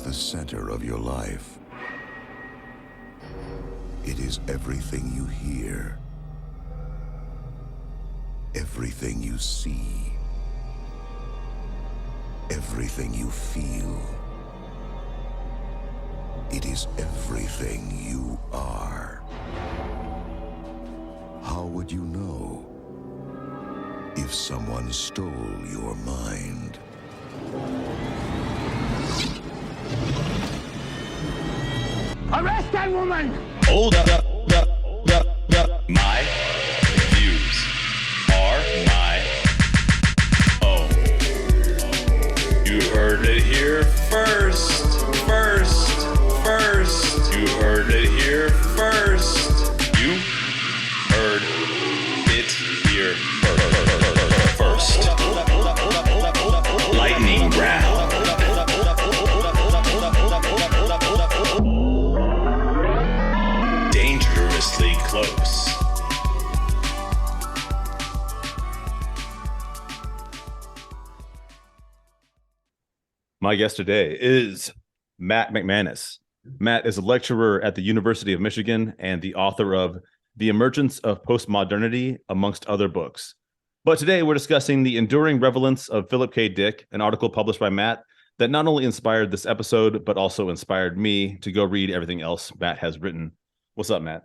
the center of your life. It is everything you hear, everything you see, everything you feel. It is everything you are. How would you know if someone stole your mind? Arrest that woman! Hold up. My views are my own. You heard it here first. You heard it here first. You heard it here first. Lightning round. Dangerously close. My guest today is Matt McManus. Matt is a lecturer at the University of Michigan and the author of The Emergence of Postmodernity, amongst other books. But today we're discussing the enduring relevance of Philip K. Dick, an article published by Matt that not only inspired this episode, but also inspired me to go read everything else Matt has written. What's up, Matt?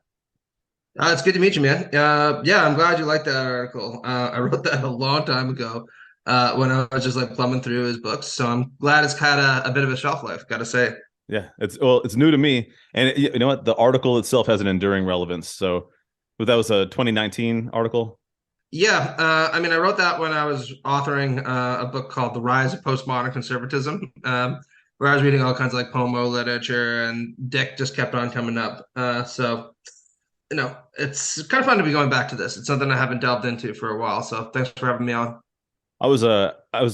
It's good to meet you, man. Yeah, I'm glad you liked that article. I wrote that a long time ago when I was just like plumbing through his books. So I'm glad it's had a bit of a shelf life, gotta say. Yeah, it's new to me. And you know what? The article itself has an enduring relevance. So that was a 2019 article? Yeah, I mean, I wrote that when I was authoring a book called The Rise of Postmodern Conservatism, where I was reading all kinds of like Pomo literature, and Dick just kept on coming up. So, you know, it's kind of fun to be going back to this. It's something I haven't delved into for a while. So thanks for having me on. I was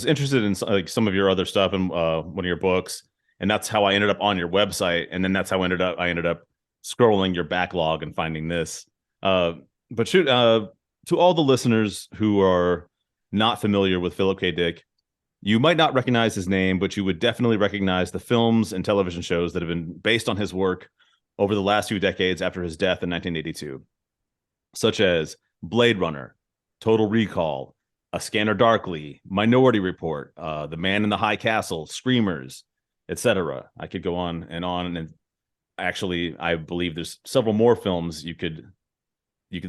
interested in like some of your other stuff in one of your books, and that's how I ended up on your website, and then that's how I ended up scrolling your backlog and finding this. But shoot, to all the listeners who are not familiar with Philip K. Dick, you might not recognize his name, but you would definitely recognize the films and television shows that have been based on his work over the last few decades after his death in 1982, such as Blade Runner, Total Recall, A Scanner Darkly, Minority Report, The Man in the High Castle, Screamers, etc. I could go on, and actually, I believe there's several more films you could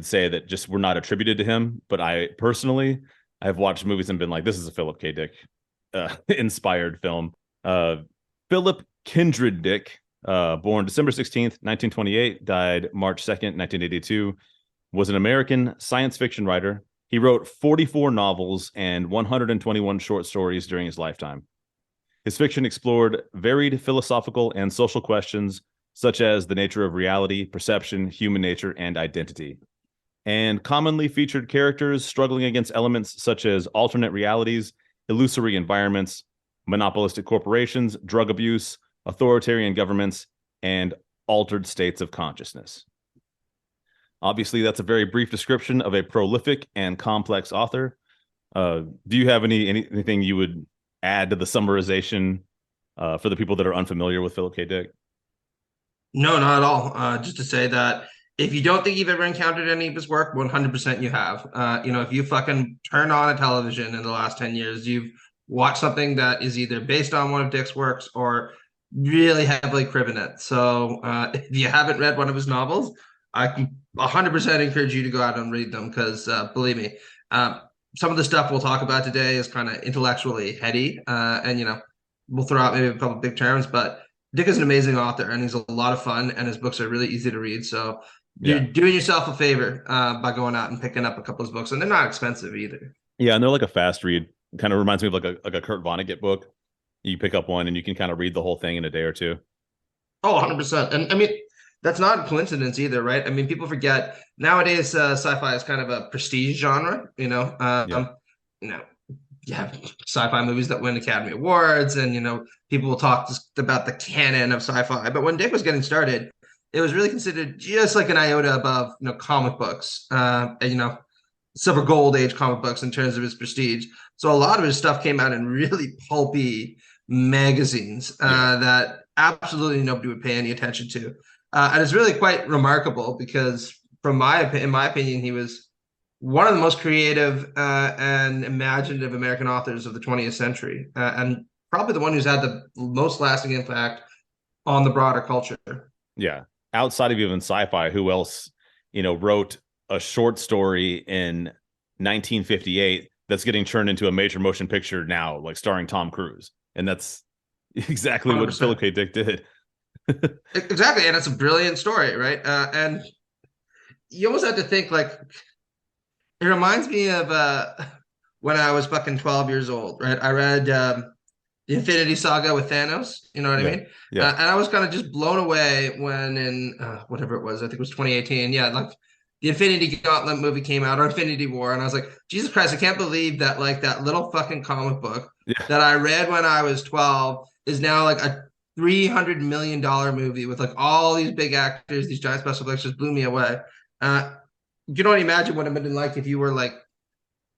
say that just were not attributed to him. But I personally, I've watched movies and been like, this is a Philip K. Dick inspired film. Philip Kindred Dick, born December 16th, 1928, died March 2nd, 1982, was an American science fiction writer. He wrote 44 novels and 121 short stories during his lifetime. His fiction explored varied philosophical and social questions, such as the nature of reality, perception, human nature, and identity, and commonly featured characters struggling against elements such as alternate realities, illusory environments, monopolistic corporations, drug abuse, authoritarian governments, and altered states of consciousness. Obviously, that's a very brief description of a prolific and complex author. Do you have anything you would add to the summarization for the people that are unfamiliar with Philip K. Dick? No, not at all. Just to say that if you don't think you've ever encountered any of his work, 100% you have. If you fucking turn on a television in the last 10 years, you've watched something that is either based on one of Dick's works or really heavily cribbing it. So if you haven't read one of his novels, I can 100% encourage you to go out and read them, because believe me, some of the stuff we'll talk about today is kind of intellectually heady, and we'll throw out maybe a couple big terms, but Dick is an amazing author, and he's a lot of fun, and his books are really easy to read. So you're doing yourself a favor by going out and picking up a couple of his books, and they're not expensive either. Yeah, and they're like a fast read. It kind of reminds me of like a Kurt Vonnegut book. You pick up one and you can kind of read the whole thing in a day or two. Oh, 100%. And I mean, that's not a coincidence either, right? I mean, people forget nowadays sci-fi is kind of a prestige genre, you have sci-fi movies that win Academy Awards, and people will talk about the canon of sci-fi. But when Dick was getting started, it was really considered just like an iota above comic books, silver gold age comic books in terms of his prestige. So a lot of his stuff came out in really pulpy magazines that absolutely nobody would pay any attention to. And it's really quite remarkable because, in my opinion, he was one of the most creative and imaginative American authors of the 20th century, and probably the one who's had the most lasting impact on the broader culture. Yeah. Outside of even sci-fi, who else, wrote a short story in 1958 that's getting turned into a major motion picture now, like starring Tom Cruise? And that's exactly 100%. What Philip K. Dick did. Exactly. And it's a brilliant story, right? And you almost have to think, like, it reminds me of when I was fucking 12 years old, right? I read the Infinity Saga with Thanos, you know what I mean? Yeah. And I was kind of just blown away when in whatever it was, I think it was 2018. Yeah, like the Infinity Gauntlet movie came out, or Infinity War, and I was like, Jesus Christ, I can't believe that, like, that little fucking comic book that I read when I was 12 is now like a $300 million movie with like all these big actors, these giant special effects. Just blew me away. You can only imagine what it would have been like if you were like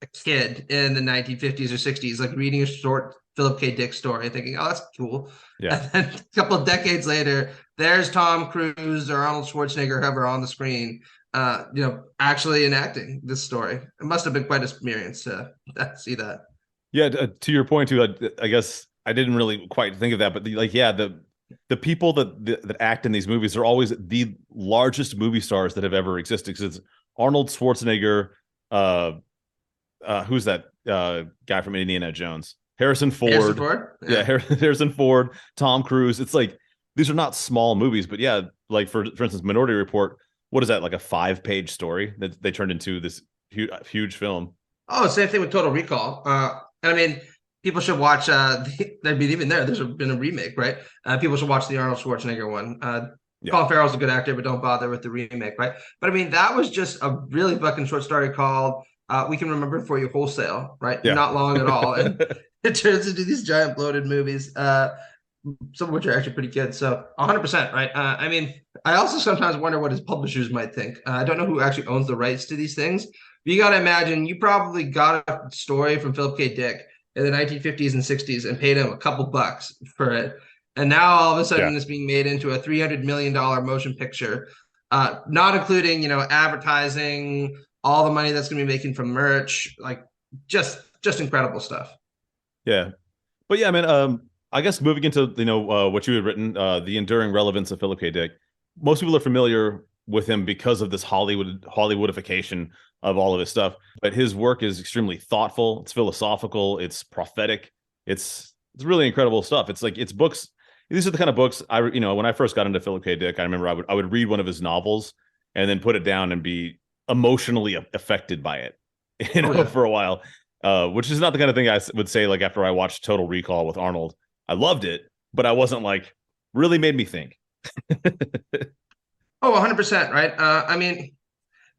a kid in the 1950s or 60s, like reading a short Philip K. Dick story, thinking, "Oh, that's cool." Yeah. And then a couple of decades later, there's Tom Cruise or Arnold Schwarzenegger, whoever, on the screen, actually enacting this story. It must have been quite an experience to see that. Yeah, to your point too, I guess I didn't really quite think of that, but the people that act in these movies are always the largest movie stars that have ever existed. Because it's Arnold Schwarzenegger, who's that guy from Indiana Jones? Harrison Ford. Yeah, Harrison Ford, Tom Cruise. It's like these are not small movies, but yeah, like for instance, Minority Report. What is that, like a 5-page story that they turned into this huge film? Oh, same thing with Total Recall. I mean, people should watch. There's been a remake, right? People should watch the Arnold Schwarzenegger one. Colin Farrell's a good actor, but don't bother with the remake, right? But I mean, that was just a really fucking short story called "We Can Remember For You Wholesale," right? Yeah. Not long at all, and it turns into these giant bloated movies, some of which are actually pretty good. So 100%, right? I mean, I also sometimes wonder what his publishers might think. I don't know who actually owns the rights to these things. But you got to imagine you probably got a story from Philip K. Dick in the 1950s and 60s and paid him a couple bucks for it. And now all of a sudden it's being made into a $300 million motion picture, not including, advertising, all the money that's going to be making from merch, like just incredible stuff. Yeah. But yeah, man, I guess moving into, what you had written, The Enduring Relevance of Philip K. Dick, most people are familiar with him because of this Hollywoodification of all of his stuff, but his work is extremely thoughtful. It's philosophical. It's prophetic. It's really incredible stuff. It's like, it's books. These are the kind of books when I first got into Philip K. Dick, I remember I would read one of his novels and then put it down and be emotionally affected by it, for a while, which is not the kind of thing I would say, like, after I watched Total Recall with Arnold. I loved it, but I wasn't like, really made me think. Oh, 100%, right? I mean,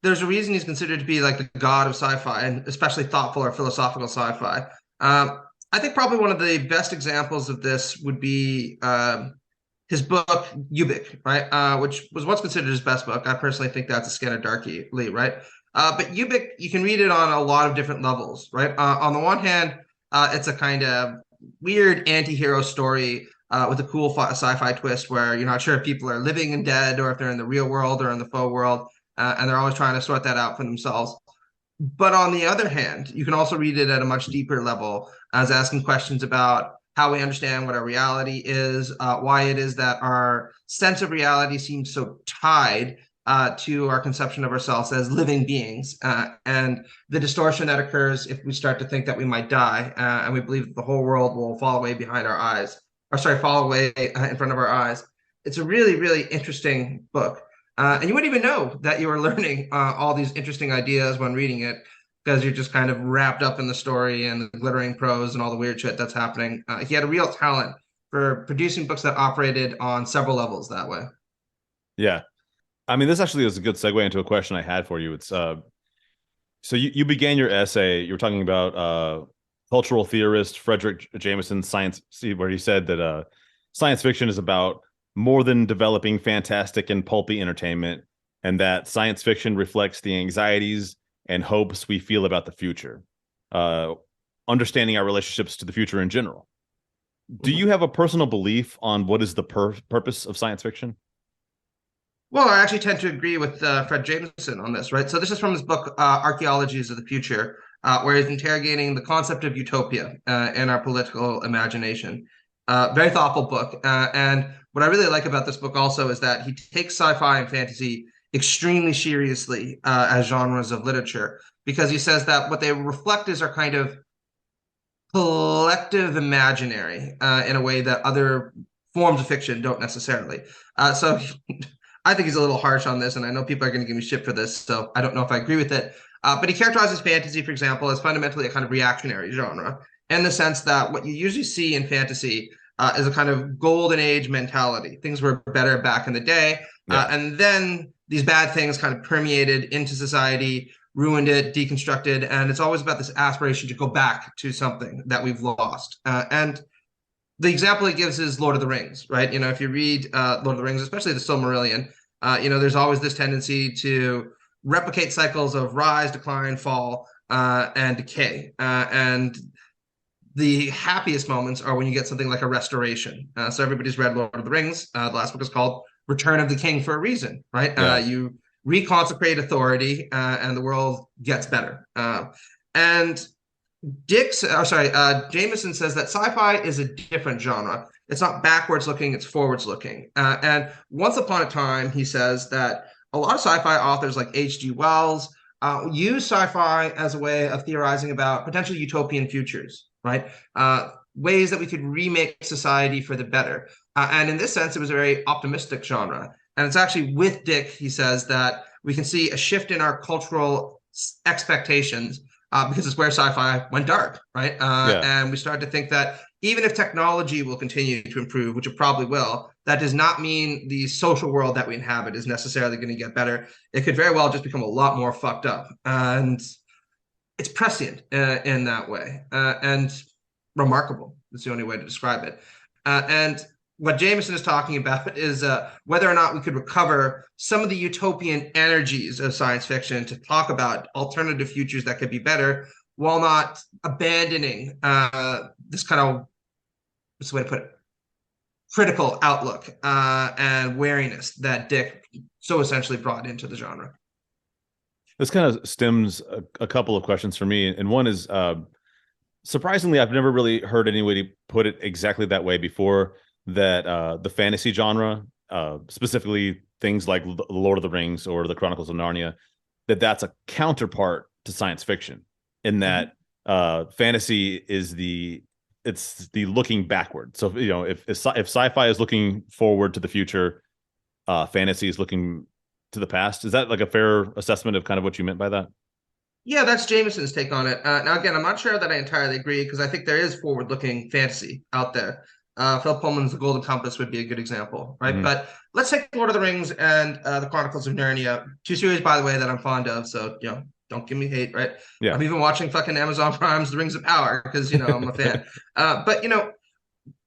there's a reason he's considered to be like the god of sci-fi, and especially thoughtful or philosophical sci-fi. I think probably one of the best examples of this would be his book Ubik, right? Which was once considered his best book. I personally think that's a scan of darkly, right? But Ubik, you can read it on a lot of different levels, right? On the one hand, it's a kind of weird anti-hero story with a cool sci-fi twist where you're not sure if people are living and dead or if they're in the real world or in the faux world. And they're always trying to sort that out for themselves. But on the other hand, you can also read it at a much deeper level, as asking questions about how we understand what our reality is, why it is that our sense of reality seems so tied to our conception of ourselves as living beings, and the distortion that occurs if we start to think that we might die, and we believe that the whole world will fall away fall away in front of our eyes. It's a really, really interesting book. And you wouldn't even know that you were learning all these interesting ideas when reading it, because you're just kind of wrapped up in the story and the glittering prose and all the weird shit that's happening. He had a real talent for producing books that operated on several levels that way. Yeah. I mean, this actually is a good segue into a question I had for you. It's so you began your essay, you were talking about cultural theorist Frederick Jameson's where he said that science fiction is about more than developing fantastic and pulpy entertainment, and that science fiction reflects the anxieties and hopes we feel about the future, understanding our relationships to the future in general. Do you have a personal belief on what is the purpose of science fiction? Well, I actually tend to agree with Fred Jameson on this, right? So this is from his book, Archaeologies of the Future, where he's interrogating the concept of utopia in our political imagination. Very thoughtful book. And what I really like about this book also is that he takes sci-fi and fantasy extremely seriously as genres of literature, because he says that what they reflect is our kind of collective imaginary in a way that other forms of fiction don't necessarily. So I think he's a little harsh on this, and I know people are going to give me shit for this, so I don't know if I agree with it. But he characterizes fantasy, for example, as fundamentally a kind of reactionary genre, in the sense that what you usually see in fantasy is a kind of golden age mentality. Things were better back in the day, and then these bad things kind of permeated into society, ruined it, deconstructed, and it's always about this aspiration to go back to something that we've lost. And the example he gives is Lord of the Rings, right? If you read Lord of the Rings, especially the Silmarillion, there's always this tendency to replicate cycles of rise, decline, fall, and decay. And the happiest moments are when you get something like a restoration. So everybody's read Lord of the Rings. The last book is called Return of the King for a reason, right? You reconsecrate authority, and the world gets better. And Jameson says that sci-fi is a different genre. It's not backwards looking, it's forwards looking. And once upon a time, he says that a lot of sci-fi authors like H.G. Wells use sci-fi as a way of theorizing about potential utopian futures, right? Ways that we could remake society for the better. And in this sense, it was a very optimistic genre. And it's actually with Dick, he says, that we can see a shift in our cultural expectations because it's where sci-fi went dark, right? And we started to think that even if technology will continue to improve, which it probably will, that does not mean the social world that we inhabit is necessarily going to get better. It could very well just become a lot more fucked up. And it's prescient in that way, and remarkable. That's the only way to describe it. And what Jameson is talking about is whether or not we could recover some of the utopian energies of science fiction to talk about alternative futures that could be better, while not abandoning this kind of, what's the way to put it, critical outlook and wariness that Dick so essentially brought into the genre. This kind of stems a couple of questions for me. And one is, surprisingly, I've never really heard anybody put it exactly that way before, that the fantasy genre, specifically things like The Lord of the Rings or The Chronicles of Narnia, that's a counterpart to science fiction, in that fantasy is the looking backward. So if sci-fi is looking forward to the future, fantasy is looking to the past. Is that like a fair assessment of kind of what you meant by that? Yeah, that's Jameson's take on it. Now, again, I'm not sure that I entirely agree, because I think there is forward-looking fantasy out there. Phil Pullman's The Golden Compass would be a good example, right? Mm-hmm. But let's take Lord of the Rings and The Chronicles of Narnia, two series, by the way, that I'm fond of. So, don't give me hate, right? Yeah. I'm even watching fucking Amazon Prime's The Rings of Power because, I'm a fan. But,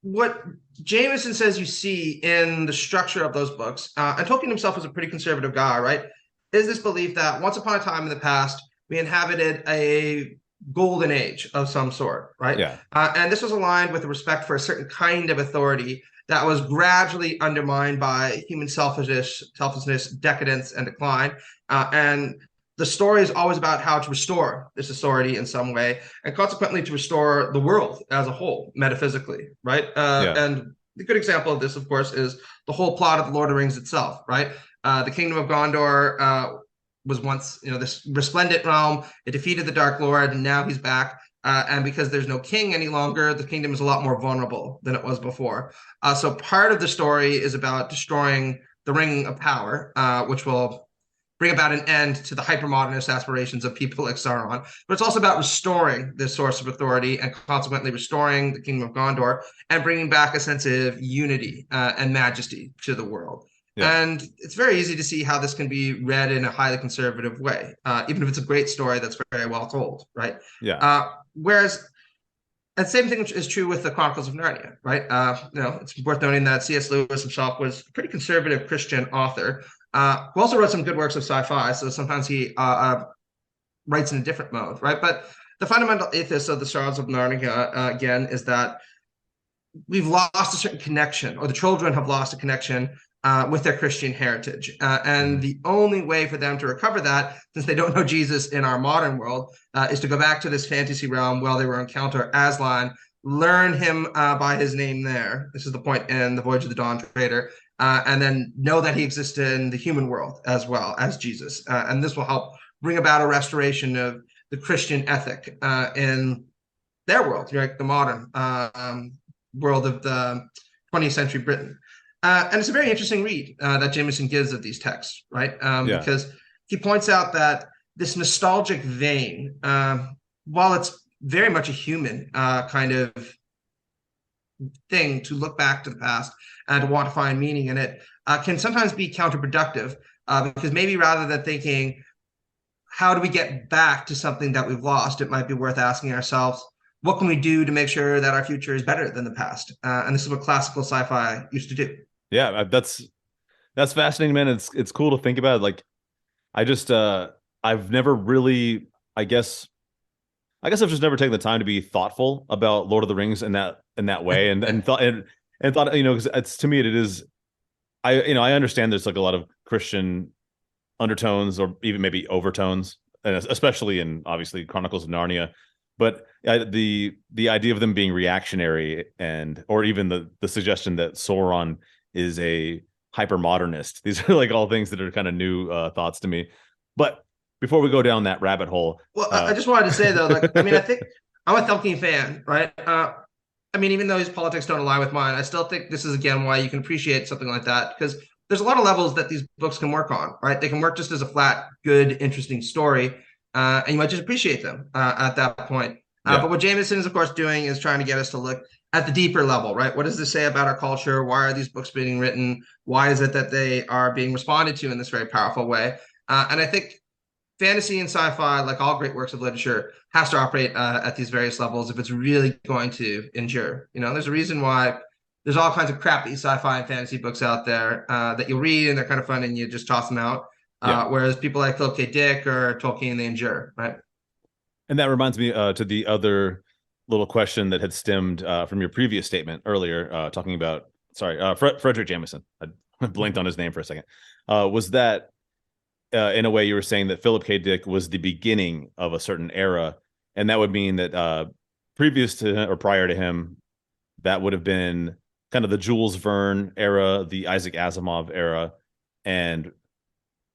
what Jameson says you see in the structure of those books, and Tolkien himself was a pretty conservative guy, right, is this belief that once upon a time in the past, we inhabited a golden age of some sort, right? Yeah. And this was aligned with a respect for a certain kind of authority that was gradually undermined by human selfishness, decadence, and decline. And the story is always about how to restore this authority in some way, and consequently to restore the world as a whole, metaphysically, right? And the good example of this, of course, is the whole plot of The Lord of the Rings itself, right? The Kingdom of Gondor was once, this resplendent realm. It defeated the Dark Lord, and now he's back. And because there's no king any longer, the kingdom is a lot more vulnerable than it was before. So part of the story is about destroying the Ring of Power, which will bring about an end to the hypermodernist aspirations of people like Sauron. But it's also about restoring this source of authority, and consequently restoring the Kingdom of Gondor, and bringing back a sense of unity and majesty to the world. Yeah. And it's very easy to see how this can be read in a highly conservative way, even if it's a great story that's very well told, right? Yeah. Whereas, and the same thing is true with the Chronicles of Narnia, right? It's worth noting that C.S. Lewis himself was a pretty conservative Christian author, who also wrote some good works of sci-fi, so sometimes he writes in a different mode, right? But the fundamental ethos of the Chronicles of Narnia, again, is that we've lost a certain connection, or the children have lost a connection with their Christian heritage. And the only way for them to recover that, since they don't know Jesus in our modern world, is to go back to this fantasy realm while they were encounter Aslan, learn him by his name there. This is the point in The Voyage of the Dawn Treader. And then know that he exists in the human world as well as Jesus. And this will help bring about a restoration of the Christian ethic in their world, right? The modern world of the 20th century Britain. And it's a very interesting read that Jameson gives of these texts, right? Because he points out that this nostalgic vein, while it's very much a human kind of thing to look back to the past and to want to find meaning in it, can sometimes be counterproductive because maybe rather than thinking, how do we get back to something that we've lost, it might be worth asking ourselves, what can we do to make sure that our future is better than the past? And this is what classical sci-fi used to do. Yeah, that's fascinating, man. It's cool to think about. Like, I just I've never really, I guess I've just never taken the time to be thoughtful about Lord of the Rings in that way, and thought, you know, because it's, to me, it is, I understand there's like a lot of Christian undertones or even maybe overtones, and especially in obviously Chronicles of Narnia, but the idea of them being reactionary, or even the suggestion that Sauron is a hyper modernist. These are like all things that are kind of new thoughts to me. But before we go down that rabbit hole, well, I just wanted to say though, like, I mean, I think I'm a Tolkien fan, right? I mean, even though his politics don't align with mine, I still think this is again why you can appreciate something like that, because there's a lot of levels that these books can work on, right? They can work just as a flat, good, interesting story, and you might just appreciate them at that point. But what Jameson is, of course, doing is trying to get us to look at the deeper level, right? What does this say about our culture? Why are these books being written? Why is it that they are being responded to in this very powerful way? And I think fantasy and sci-fi, like all great works of literature, has to operate at these various levels if it's really going to endure. You know, there's a reason why there's all kinds of crappy sci-fi and fantasy books out there that you'll read and they're kind of fun and you just toss them out. Whereas people like Philip K. Dick or Tolkien, they endure, right? And that reminds me to the other little question that had stemmed from your previous statement earlier, talking about, Frederick Jameson. I blanked on his name for a second. Was that in a way you were saying that Philip K. Dick was the beginning of a certain era, and that would mean that previous to or prior to him, that would have been kind of the Jules Verne era, the Isaac Asimov era, and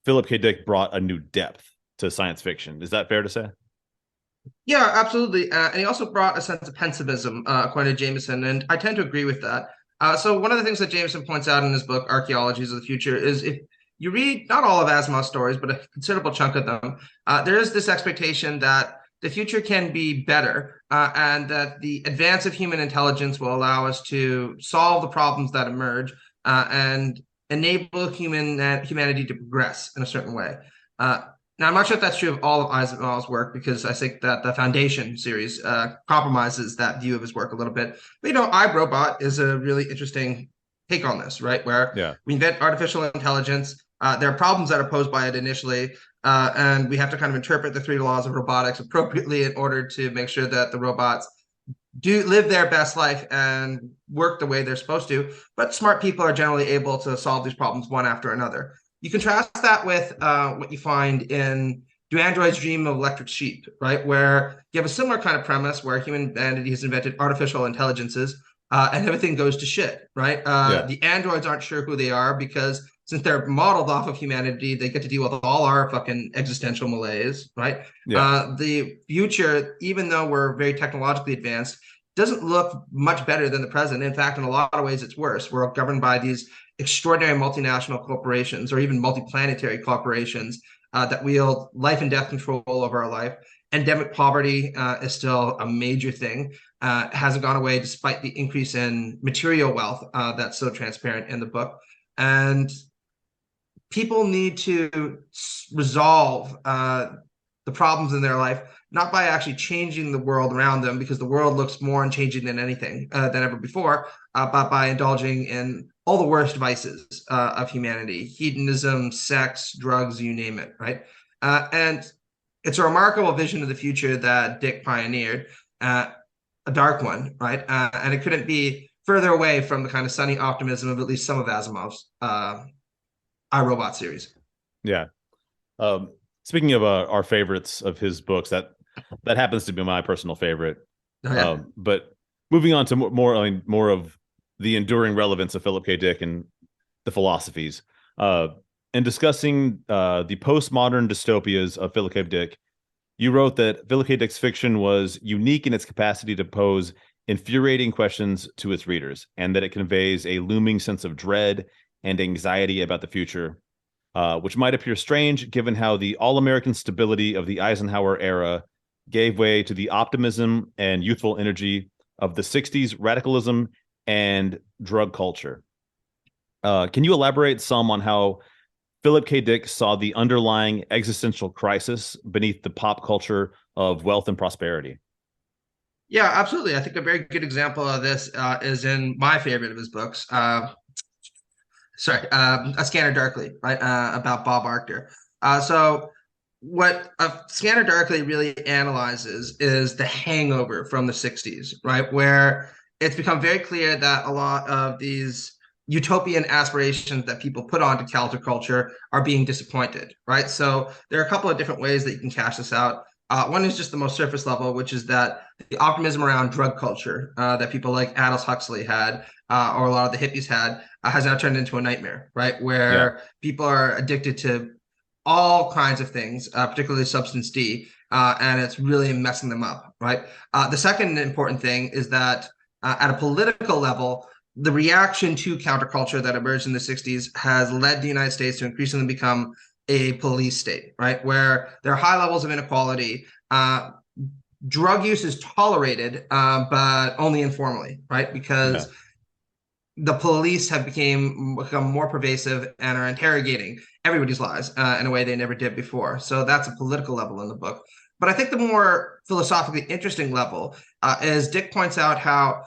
Philip K. Dick brought a new depth to science fiction. Is that fair to say? Yeah, absolutely. And he also brought a sense of pensivism, according to Jameson, and I tend to agree with that. So one of the things that Jameson points out in his book, Archaeologies of the Future, is if you read not all of Asimov's stories, but a considerable chunk of them, there is this expectation that the future can be better, and that the advance of human intelligence will allow us to solve the problems that emerge and enable humanity to progress in a certain way. Now, I'm not sure if that's true of all of Asimov's work, because I think that the Foundation series compromises that view of his work a little bit. But, you know, I, Robot is a really interesting take on this, right? Where we invent artificial intelligence. There are problems that are posed by it initially, and we have to kind of interpret the 3 laws of robotics appropriately in order to make sure that the robots do live their best life and work the way they're supposed to. But smart people are generally able to solve these problems one after another. You contrast that with what you find in Do Androids Dream of Electric Sheep, right? Where you have a similar kind of premise where humanity has invented artificial intelligences and everything goes to shit, right? The androids aren't sure who they are because since they're modeled off of humanity, they get to deal with all our fucking existential malaise, right? The future, even though we're very technologically advanced, doesn't look much better than the present. In fact, in a lot of ways, it's worse. We're governed by these extraordinary multinational corporations or even multiplanetary corporations that wield life and death control over our life. Endemic poverty is still a major thing. Hasn't gone away despite the increase in material wealth that's so transparent in the book. And people need to resolve the problems in their life, not by actually changing the world around them, because the world looks more unchanging than anything than ever before, but by indulging in all the worst vices of humanity: hedonism, sex, drugs, you name it, right? And it's a remarkable vision of the future that Dick pioneered, a dark one, right? And it couldn't be further away from the kind of sunny optimism of at least some of Asimov's I, Robot series. Yeah. Speaking of our favorites of his books, that happens to be my personal favorite. Oh, yeah. But moving on to more of the enduring relevance of Philip K. Dick and the philosophies. In discussing the postmodern dystopias of Philip K. Dick, you wrote that Philip K. Dick's fiction was unique in its capacity to pose infuriating questions to its readers, and that it conveys a looming sense of dread and anxiety about the future, which might appear strange given how the all-American stability of the Eisenhower era gave way to the optimism and youthful energy of the 60s radicalism and drug culture. Can you elaborate some on how Philip K. Dick saw the underlying existential crisis beneath the pop culture of wealth and prosperity? Yeah, absolutely. I think a very good example of this is in my favorite of his books. A Scanner Darkly, right? About Bob Arctor. So what Scanner Darkly really analyzes is the hangover from the 60s, right? Where it's become very clear that a lot of these utopian aspirations that people put onto counterculture are being disappointed, right? So there are a couple of different ways that you can cash this out. One is just the most surface level, which is that the optimism around drug culture that people like Aldous Huxley had, or a lot of the hippies had, has now turned into a nightmare, right? Where people are addicted to all kinds of things, particularly substance D, and it's really messing them up, right? The second important thing is that at a political level, the reaction to counterculture that emerged in the 60s has led the United States to increasingly become a police state, right? Where there are high levels of inequality. Drug use is tolerated, but only informally, right? Because the police have become more pervasive and are interrogating everybody's lives in a way they never did before. So that's a political level in the book. But I think the more philosophically interesting level is Dick points out how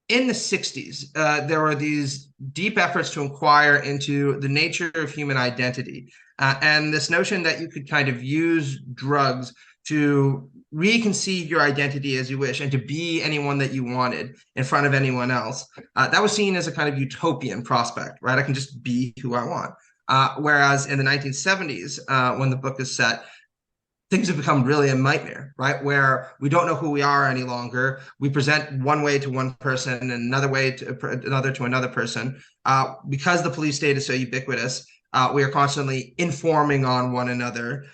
in the 60s, there were these deep efforts to inquire into the nature of human identity, and this notion that you could kind of use drugs to reconceive your identity as you wish and to be anyone that you wanted in front of anyone else. That was seen as a kind of utopian prospect, right? I can just be who I want. Whereas in the 1970s, when the book is set, things have become really a nightmare, right? Where we don't know who we are any longer. We present one way to one person and another way to another person. Because the police state is so ubiquitous, we are constantly informing on one another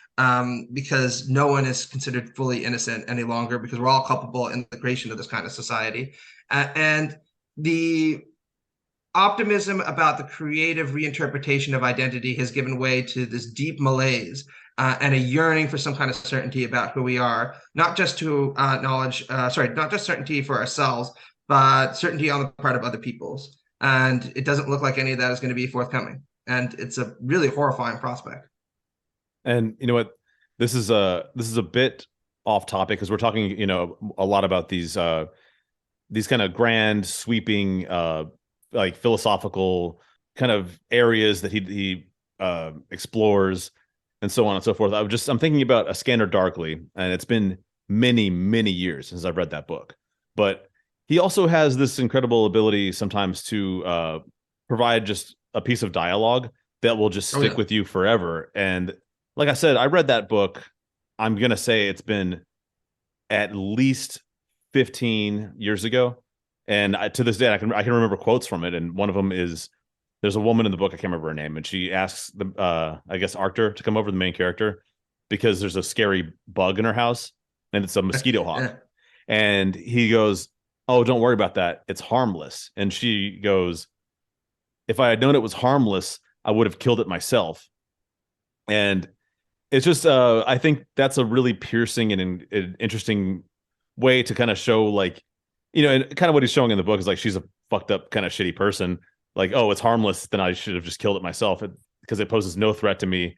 because no one is considered fully innocent any longer because we're all culpable in the creation of this kind of society. And the optimism about the creative reinterpretation of identity has given way to this deep malaise and a yearning for some kind of certainty about who we are, not just to not just certainty for ourselves, but certainty on the part of other people's. And it doesn't look like any of that is going to be forthcoming. And it's a really horrifying prospect. And you know what? This is a bit off topic because we're talking, a lot about these kind of grand, sweeping, like philosophical kind of areas that he explores, and so on and so forth. I'm thinking about A Scanner Darkly, and it's been many, many years since I've read that book. But he also has this incredible ability sometimes to provide just a piece of dialogue that will just stick with you forever. And like I said, I read that book. I'm going to say it's been at least 15 years ago. And to this day, I can remember quotes from it. And one of them is, there's a woman in the book, I can't remember her name, and she asks I guess Arctor to come over, the main character, because there's a scary bug in her house, and it's a mosquito hawk. And he goes, "Oh, don't worry about that. It's harmless." And she goes, "If I had known it was harmless, I would have killed it myself." And it's just, I think that's a really piercing and an interesting way to kind of show, like, and kind of what he's showing in the book is like, she's a fucked up kind of shitty person. Like, oh, it's harmless, then I should have just killed it myself because it poses no threat to me.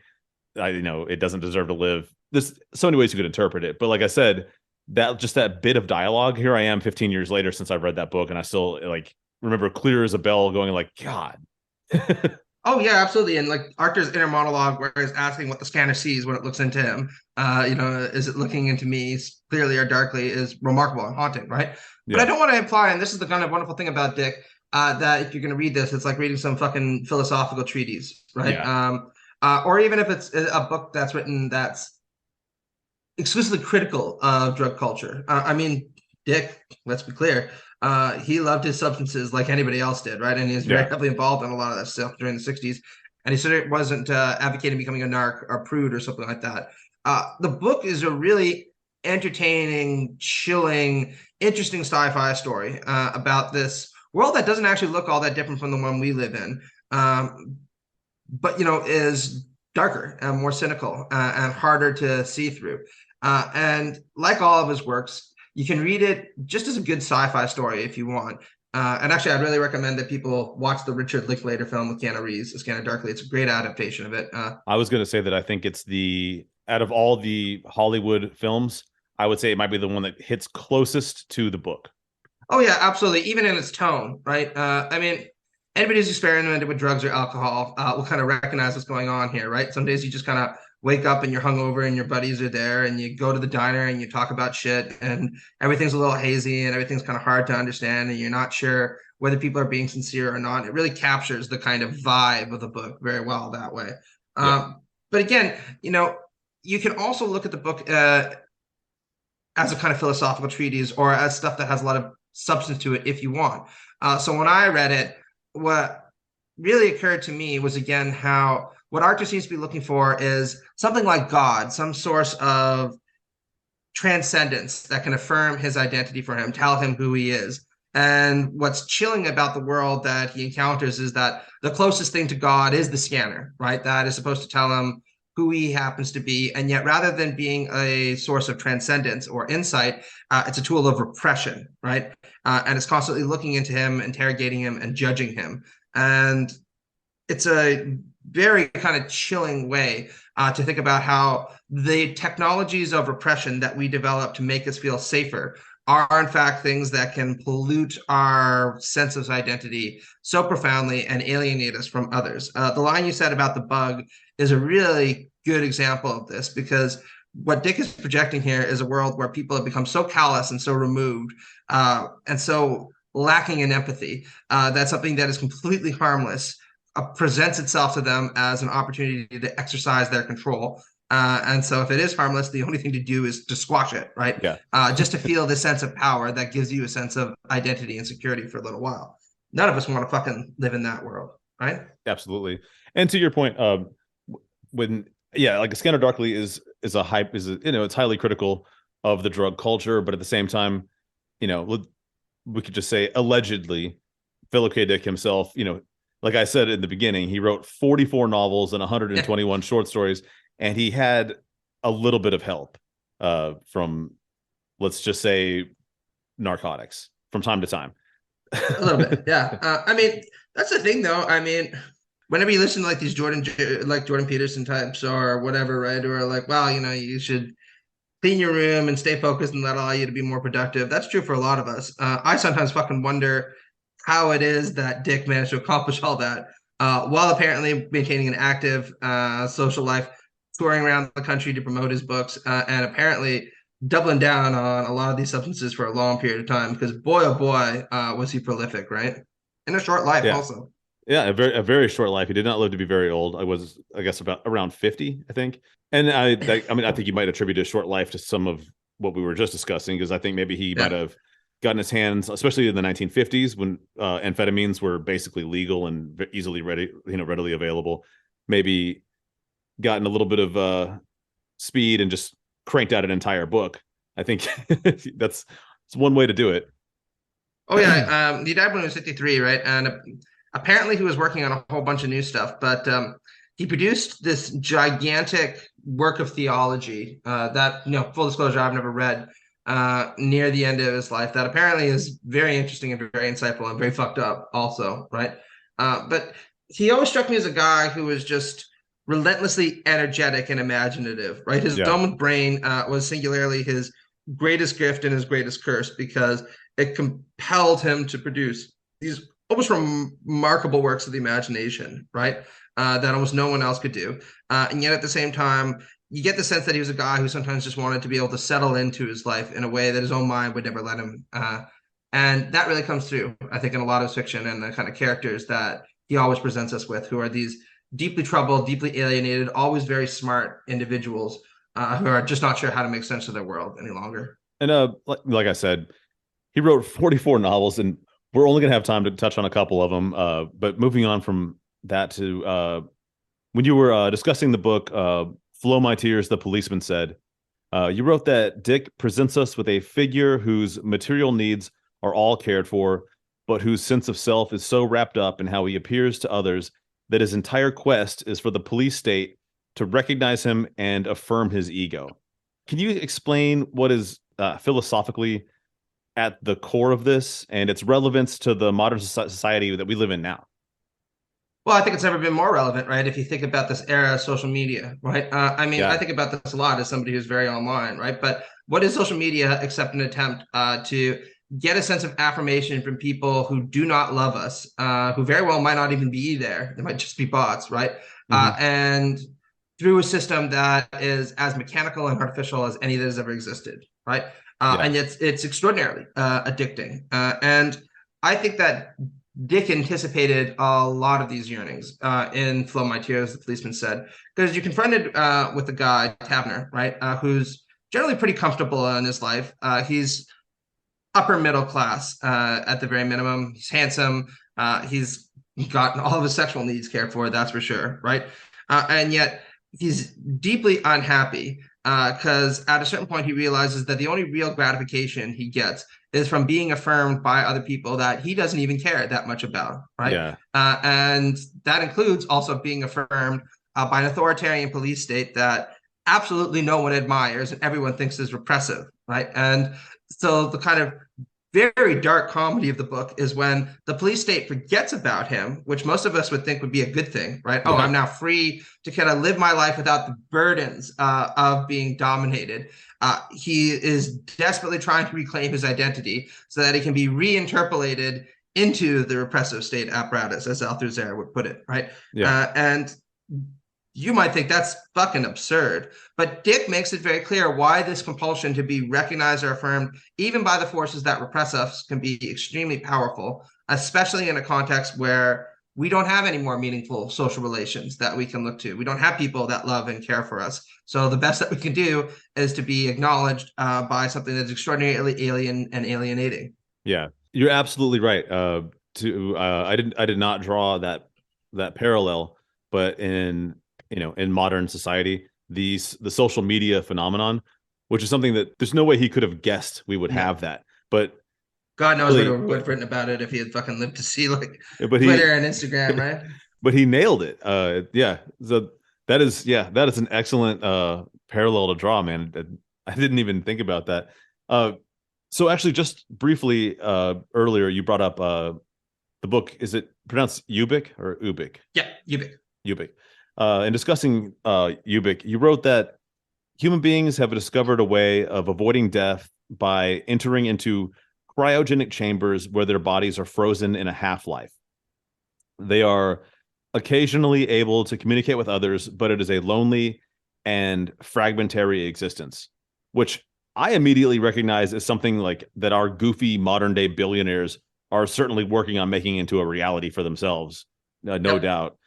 It doesn't deserve to live. There's so many ways you could interpret it. But like I said, that bit of dialogue, here I am 15 years later since I've read that book, and I still like remember clear as a bell going like, God. Oh yeah, absolutely. And like Arthur's inner monologue where he's asking what the scanner sees when it looks into him, is it looking into me clearly or darkly, is remarkable and haunting, right? But I Yeah, don't want to imply, and this is the kind of wonderful thing about Dick, that if you're going to read this, it's like reading some fucking philosophical treatise, right? yeah, Or even if it's a book that's written that's exclusively critical of drug culture. I mean, Dick, let's be clear, he loved his substances like anybody else did, right? And he was very yeah. heavily involved in a lot of that stuff during the 60s. And he certainly wasn't advocating becoming a narc or prude or something like that. The book is a really entertaining, chilling, interesting sci-fi story about this world that doesn't actually look all that different from the one we live in. But is darker and more cynical and harder to see through. And like all of his works, you can read it just as a good sci-fi story if you want. And actually, I'd really recommend that people watch the Richard Linklater film with Keanu Reeves, A Scanner Darkly. It's a great adaptation of it. I was going to say that I think it's the out of all the Hollywood films, I would say it might be the one that hits closest to the book. Oh yeah, absolutely. Even in its tone, right? I mean, anybody who's experimented with drugs or alcohol will kind of recognize what's going on here, right? Some days you just kind of wake up and you're hungover and your buddies are there and you go to the diner and you talk about shit and everything's a little hazy and everything's kind of hard to understand and you're not sure whether people are being sincere or not. It really captures the kind of vibe of the book very well that way. Yeah. But again, you can also look at the book as a kind of philosophical treatise or as stuff that has a lot of substance to it if you want. So when I read it, what really occurred to me was again how what Arthur seems to be looking for is something like God, some source of transcendence that can affirm his identity for him, tell him who he is. And what's chilling about the world that he encounters is that the closest thing to God is the scanner, right? That is supposed to tell him who he happens to be. And yet, rather than being a source of transcendence or insight, it's a tool of repression, right? And it's constantly looking into him, interrogating him, and judging him. And it's a very kind of chilling way to think about how the technologies of repression that we develop to make us feel safer are in fact things that can pollute our sense of identity so profoundly and alienate us from others. The line you said about the bug is a really good example of this because what Dick is projecting here is a world where people have become so callous and so removed and so lacking in empathy that something that is completely harmless presents itself to them as an opportunity to exercise their control. And so if it is harmless, the only thing to do is to squash it, right? Yeah. Just to feel this sense of power that gives you a sense of identity and security for a little while. None of us want to fucking live in that world, right? Absolutely. And to your point, like Scanner Darkly is a hype, it's highly critical of the drug culture, but at the same time, we could just say allegedly, Philip K. Dick himself, like I said in the beginning, he wrote 44 novels and 121 short stories, and he had a little bit of help from, let's just say, narcotics from time to time. A little bit, yeah. I mean, that's the thing, though. I mean, whenever you listen to like these Jordan Peterson types or whatever, right? Or like, wow, you should clean your room and stay focused and that allow you to be more productive. That's true for a lot of us. I sometimes fucking wonder how it is that Dick managed to accomplish all that while apparently maintaining an active social life, touring around the country to promote his books, and apparently doubling down on a lot of these substances for a long period of time. Because boy, oh boy, was he prolific, right? In a short life, Yeah. also. Yeah, a very short life. He did not live to be very old. I guess, about around 50, I think. And I think you might attribute his short life to some of what we were just discussing, because I think maybe he might have gotten his hands, especially in the 1950s when amphetamines were basically legal and readily available. Maybe gotten a little bit of speed and just cranked out an entire book. I think it's one way to do it. Oh yeah, he died when he was 53, right? And apparently he was working on a whole bunch of new stuff, but he produced this gigantic work of theology that, full disclosure, I've never read near the end of his life that apparently is very interesting and very insightful and very fucked up also, right? But he always struck me as a guy who was just relentlessly energetic and imaginative, right? His dominant brain was singularly his greatest gift and his greatest curse because it compelled him to produce these almost remarkable works of the imagination, right? That almost no one else could do. And yet at the same time, you get the sense that he was a guy who sometimes just wanted to be able to settle into his life in a way that his own mind would never let him. And that really comes through, I think, in a lot of his fiction and the kind of characters that he always presents us with, who are these deeply troubled, deeply alienated, always very smart individuals who are just not sure how to make sense of their world any longer. And like I said, he wrote 44 novels, and we're only going to have time to touch on a couple of them. But moving on from that to when you were discussing the book, Flow My Tears, the Policeman Said, you wrote that Dick presents us with a figure whose material needs are all cared for, but whose sense of self is so wrapped up in how he appears to others that his entire quest is for the police state to recognize him and affirm his ego. Can you explain what is philosophically at the core of this and its relevance to the modern society that we live in now? Well, I think it's never been more relevant, right? If you think about this era of social media, right? I think about this a lot as somebody who's very online, right? But what is social media except an attempt to get a sense of affirmation from people who do not love us, who very well might not even be there. They might just be bots, right? And through a system that is as mechanical and artificial as any that has ever existed, right? And it's extraordinarily addicting. And I think that Dick anticipated a lot of these yearnings in Flow My Tears, the Policeman Said, because you're confronted with a guy, Taverner, right, who's generally pretty comfortable in his life. He's upper middle class at the very minimum. He's handsome. He's gotten all of his sexual needs cared for, that's for sure, right? And yet he's deeply unhappy because at a certain point he realizes that the only real gratification he gets is from being affirmed by other people that he doesn't even care that much about, right? Yeah. And that includes also being affirmed by an authoritarian police state that absolutely no one admires and everyone thinks is repressive, right? And so the kind of very dark comedy of the book is when the police state forgets about him, which most of us would think would be a good thing, right? Oh, I'm now free to kind of live my life without the burdens of being dominated. He is desperately trying to reclaim his identity so that he can be reinterpolated into the repressive state apparatus, as Althusser would put it, right? And you might think that's fucking absurd, but Dick makes it very clear why this compulsion to be recognized or affirmed, even by the forces that repress us, can be extremely powerful, especially in a context where we don't have any more meaningful social relations that we can look to. We don't have people that love and care for us. So the best that we can do is to be acknowledged by something that's extraordinarily alien and alienating. Yeah, you're absolutely right. I did not draw that parallel, but in modern society, the social media phenomenon, which is something that there's no way he could have guessed we would have that. But God knows we would have written about it if he had fucking lived to see Twitter and Instagram, right? But he nailed it. So that is an excellent parallel to draw, man. I didn't even think about that. So actually, just briefly, earlier you brought up the book. Is it pronounced Ubik or Ubik? Yeah, Ubik. Ubik. In discussing Ubik, you wrote that human beings have discovered a way of avoiding death by entering into cryogenic chambers where their bodies are frozen in a half-life. They are occasionally able to communicate with others, but it is a lonely and fragmentary existence, which I immediately recognize as something like that our goofy modern-day billionaires are certainly working on making into a reality for themselves, no doubt.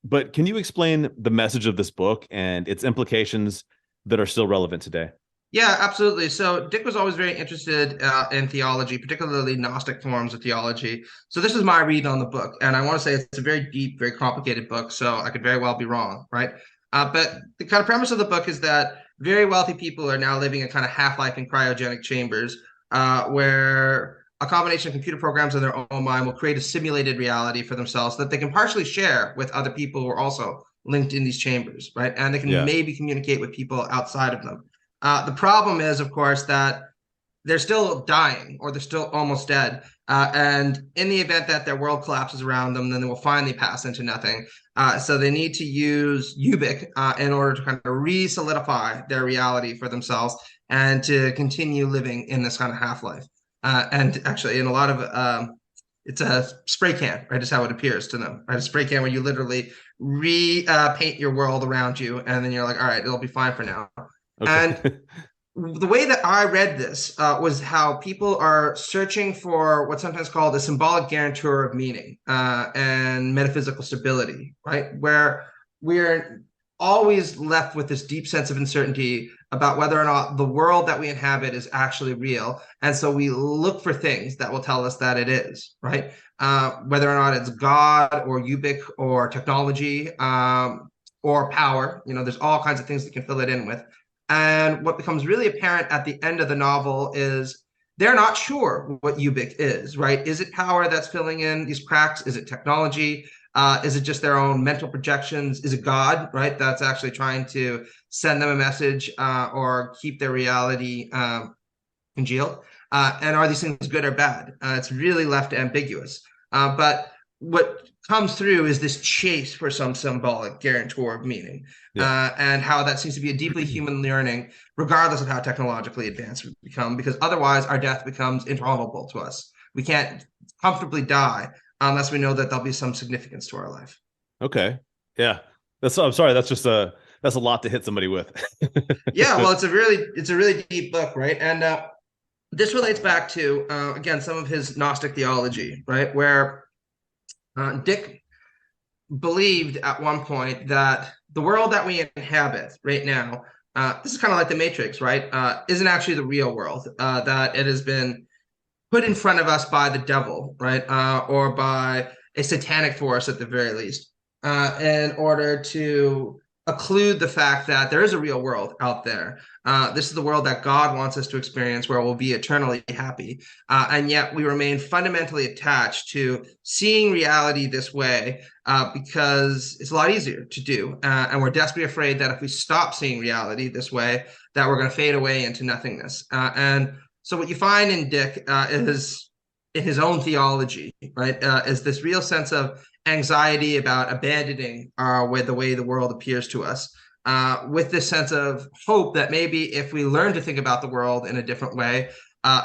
But can you explain the message of this book and its implications that are still relevant today? Yeah, absolutely. So Dick was always very interested in theology, particularly Gnostic forms of theology. So this is my read on the book. And I want to say it's a very deep, very complicated book. So I could very well be wrong, right? But the kind of premise of the book is that very wealthy people are now living in kind of half-life in cryogenic chambers where a combination of computer programs in their own mind will create a simulated reality for themselves that they can partially share with other people who are also linked in these chambers, right? And they can maybe communicate with people outside of them. The problem is, of course, that they're still dying or they're still almost dead. And in the event that their world collapses around them, then they will finally pass into nothing. So they need to use Ubik in order to kind of re-solidify their reality for themselves and to continue living in this kind of half-life. And actually, in a lot of it's a spray can, right? Is how it appears to them, right? A spray can where you literally paint your world around you, and then you're like, all right, it'll be fine for now. Okay. And the way that I read this was how people are searching for what's sometimes called a symbolic guarantor of meaning and metaphysical stability, right? Where we're always left with this deep sense of uncertainty about whether or not the world that we inhabit is actually real. And so we look for things that will tell us that it is, right? Whether or not it's God or Ubik or technology or power, there's all kinds of things that can fill it in with. And what becomes really apparent at the end of the novel is they're not sure what Ubik is, right? Is it power that's filling in these cracks? Is it technology? Is it just their own mental projections? Is it God, right? That's actually trying to send them a message or keep their reality congealed? And are these things good or bad? It's really left ambiguous. But what comes through is this chase for some symbolic guarantor of meaning, and how that seems to be a deeply human yearning, regardless of how technologically advanced we become, because otherwise our death becomes intolerable to us. We can't comfortably die unless we know that there'll be some significance to our life. Okay. Yeah. I'm sorry. That's a lot to hit somebody with. Yeah. Well, it's a really deep book, right? And this relates back to, again, some of his Gnostic theology, right? Where Dick believed at one point that the world that we inhabit right now, this is kind of like the Matrix, right? Isn't actually the real world, that it has been put in front of us by the devil, right? Or by a satanic force at the very least, in order to occlude the fact that there is a real world out there. This is the world that God wants us to experience, where we'll be eternally happy. And yet we remain fundamentally attached to seeing reality this way because it's a lot easier to do. And we're desperately afraid that if we stop seeing reality this way, that we're going to fade away into nothingness. And so what you find in Dick is, in his own theology, right, is this real sense of anxiety about abandoning the way the world appears to us, with this sense of hope that maybe if we learn to think about the world in a different way,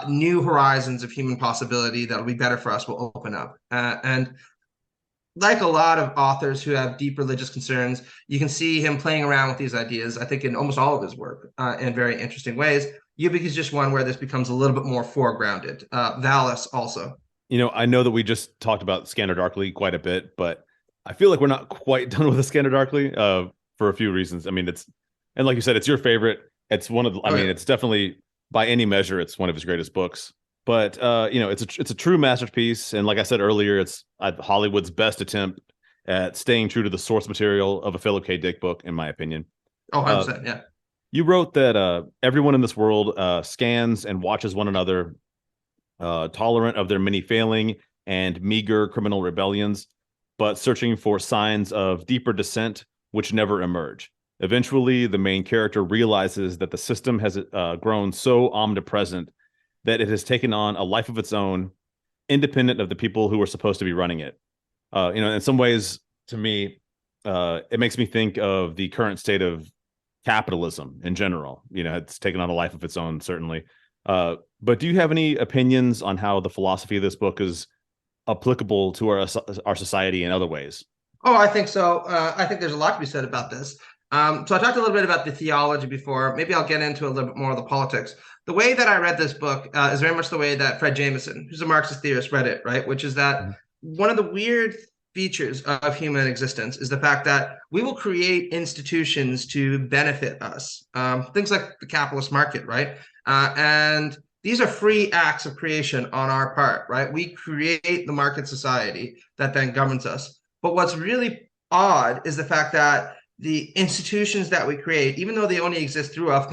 new horizons of human possibility that'll be better for us will open up. And like a lot of authors who have deep religious concerns, you can see him playing around with these ideas, I think, in almost all of his work in very interesting ways. Ubik is just one where this becomes a little bit more foregrounded. Valis also. I know that we just talked about Scanner Darkly quite a bit, but I feel like we're not quite done with the Scanner Darkly for a few reasons. I mean, and like you said, it's your favorite. It's one of the, it's definitely, by any measure, it's one of his greatest books. But it's a true masterpiece, and like I said earlier, it's Hollywood's best attempt at staying true to the source material of a Philip K. Dick book, in my opinion. Oh, 100%, yeah. You wrote that everyone in this world scans and watches one another, tolerant of their many failing and meager criminal rebellions, but searching for signs of deeper descent which never emerge. Eventually, the main character realizes that the system has grown so omnipresent that it has taken on a life of its own, independent of the people who are supposed to be running it. In some ways, to me, it makes me think of the current state of capitalism in general. It's taken on a life of its own, certainly. But do you have any opinions on how the philosophy of this book is applicable to our society in other ways? Oh, I think so. I think there's a lot to be said about this. So I talked a little bit about the theology before. Maybe I'll get into a little bit more of the politics. The way that I read this book is very much the way that Fred Jameson, who's a Marxist theorist, read it, right? Which is that one of the weird features of human existence is the fact that we will create institutions to benefit us. Things like the capitalist market, right? And these are free acts of creation on our part, right? We create the market society that then governs us. But what's really odd is the fact that the institutions that we create, even though they only exist through us,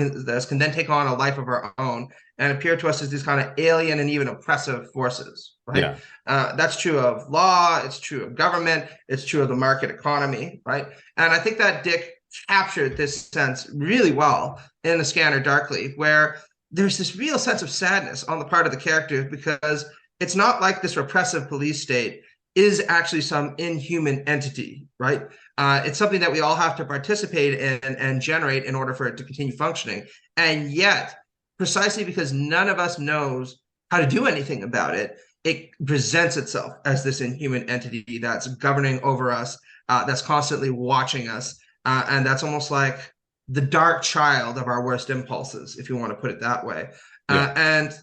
can then take on a life of our own and appear to us as these kind of alien and even oppressive forces, right? Yeah. That's true of law, it's true of government, it's true of the market economy, right? And I think that Dick captured this sense really well in The Scanner Darkly, where there's this real sense of sadness on the part of the characters, because it's not like this repressive police state is actually some inhuman entity, right? It's something that we all have to participate in and generate in order for it to continue functioning. And yet, precisely because none of us knows how to do anything about it, it presents itself as this inhuman entity that's governing over us, that's constantly watching us, and that's almost like the dark child of our worst impulses, if you want to put it that way. And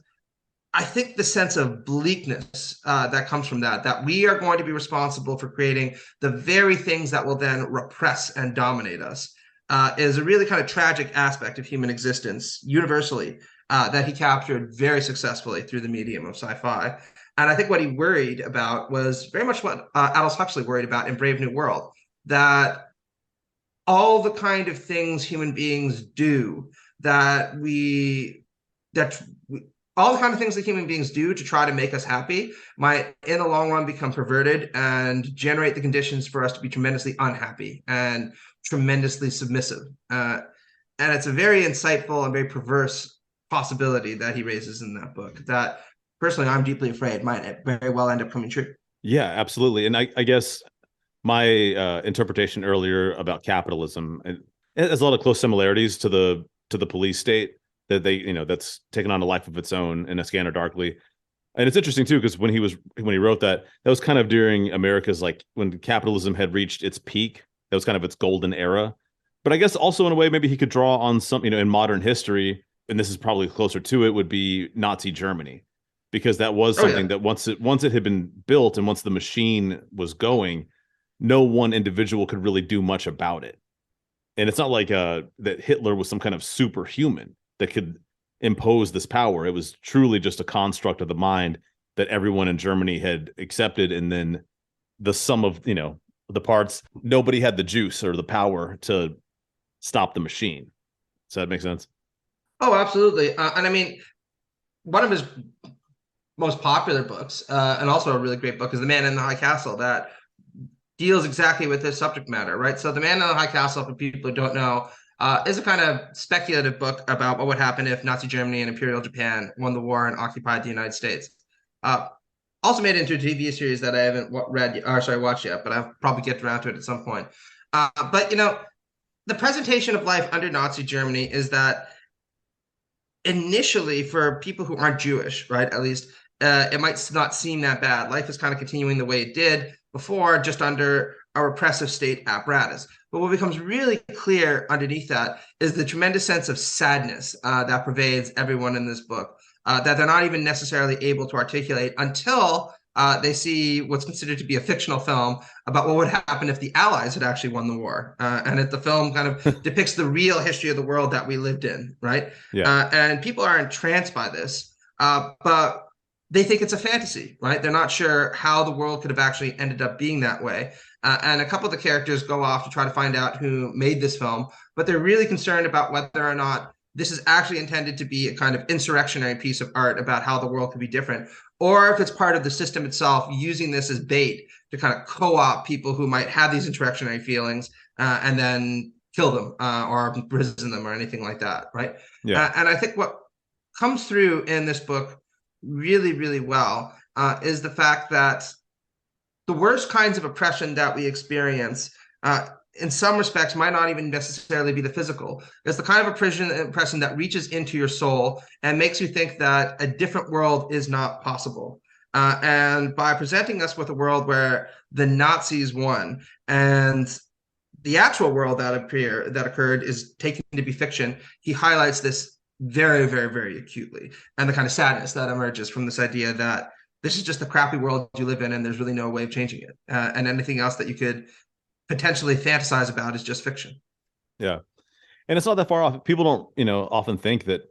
I think the sense of bleakness that comes from that we are going to be responsible for creating the very things that will then repress and dominate us, is a really kind of tragic aspect of human existence universally, that he captured very successfully through the medium of sci-fi. And I think what he worried about was very much what Aldous Huxley worried about in Brave New World, that all the kind of things human beings do all the kind of things that human beings do to try to make us happy might in the long run become perverted and generate the conditions for us to be tremendously unhappy and tremendously submissive. And it's a very insightful and very perverse possibility that he raises in that book that personally I'm deeply afraid might very well end up coming true. Yeah, absolutely. And I guess my interpretation earlier about capitalism, it has a lot of close similarities to the police state that that's taken on a life of its own in A Scanner Darkly. And it's interesting too, because when he wrote that was kind of during America's, like, when capitalism had reached its peak. That was kind of its golden era. But I guess also in a way, maybe he could draw on some, in modern history, and this is probably closer to it, would be Nazi Germany, because that was something that once it had been built and once the machine was going, no one individual could really do much about it. And it's not like that Hitler was some kind of superhuman that could impose this power. It was truly just a construct of the mind that everyone in Germany had accepted, and then the sum of the parts, nobody had the juice or the power to stop the machine. Does that make sense? Oh, absolutely. And I mean, one of his most popular books, and also a really great book, is The Man in the High Castle, that deals exactly with this subject matter, right? So The Man in the High Castle, for people who don't know, is a kind of speculative book about what would happen if Nazi Germany and Imperial Japan won the war and occupied the United States. Also made into a TV series that I haven't watched yet, but I'll probably get around to it at some point. But the presentation of life under Nazi Germany is that initially, for people who aren't Jewish, right, at least, it might not seem that bad. Life is kind of continuing the way it did before, just under a repressive state apparatus. But what becomes really clear underneath that is the tremendous sense of sadness that pervades everyone in this book, that they're not even necessarily able to articulate until they see what's considered to be a fictional film about what would happen if the Allies had actually won the war. And if the film kind of depicts the real history of the world that we lived in, right? And people are entranced by this, but they think it's a fantasy, right? They're not sure how the world could have actually ended up being that way. And a couple of the characters go off to try to find out who made this film, but they're really concerned about whether or not this is actually intended to be a kind of insurrectionary piece of art about how the world could be different, or if it's part of the system itself using this as bait to kind of co-opt people who might have these insurrectionary feelings and then kill them or imprison them or anything like that, right? And I think what comes through in this book really, really well is the fact that the worst kinds of oppression that we experience in some respects might not even necessarily be the physical. It's the kind of oppression that reaches into your soul and makes you think that a different world is not possible. And by presenting us with a world where the Nazis won and the actual world that occurred is taken to be fiction, he highlights this very, very, very acutely, and the kind of sadness that emerges from this idea that this is just the crappy world you live in and there's really no way of changing it. And anything else that you could potentially fantasize about is just fiction. Yeah. And it's not that far off. People don't, often think that,